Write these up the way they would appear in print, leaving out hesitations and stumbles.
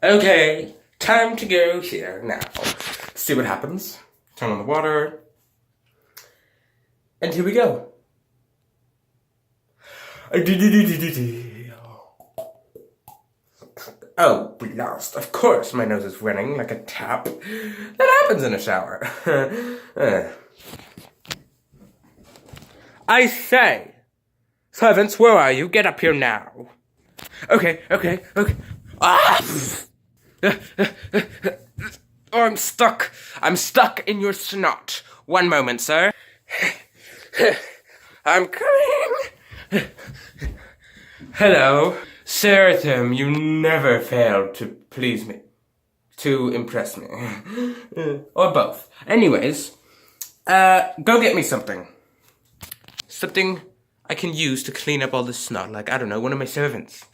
Okay, time to go here now. See what happens. Turn on the water. And here we go. Oh, blast. Of course my nose is running like a tap. That happens in a shower. I say! Servants, where are you? Get up here now. Okay. Ah! Oh, I'm stuck. I'm stuck in your snot. One moment, sir. I'm coming. Hello. Serathim, you never failed to please me. To impress me. Or both. Anyways, go get me something. Something I can use to clean up all this snot, like, I don't know, one of my servants.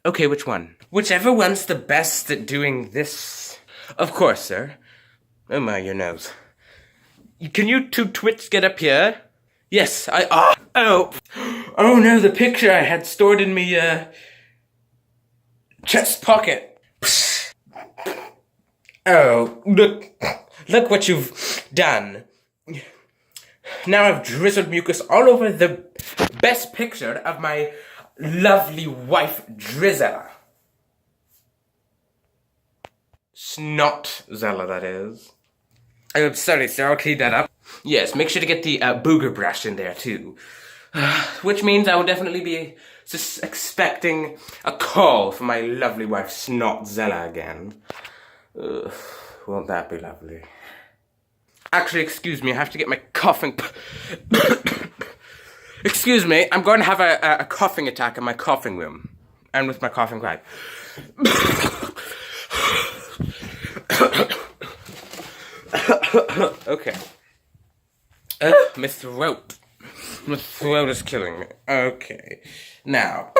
Okay, which one? Whichever one's the best at doing this. Of course, sir. Oh my, your nose. Can you two twits get up here? Yes, oh no, the picture I had stored in me, chest pocket. Oh, look what you've done. Now I've drizzled mucus all over the best picture of my lovely wife, Drizella. Snot-zella, that is. I'm sorry, sir, I'll clean that up. Yes, make sure to get the booger brush in there, too. Which means I will definitely be expecting a call from my lovely wife, Snot-zella, again. Won't that be lovely? Actually, excuse me, I have to get my coughing... Excuse me, I'm going to have a coughing attack in my coughing room. And with my coughing pipe. Okay. My throat. My throat is killing me. Okay. Now.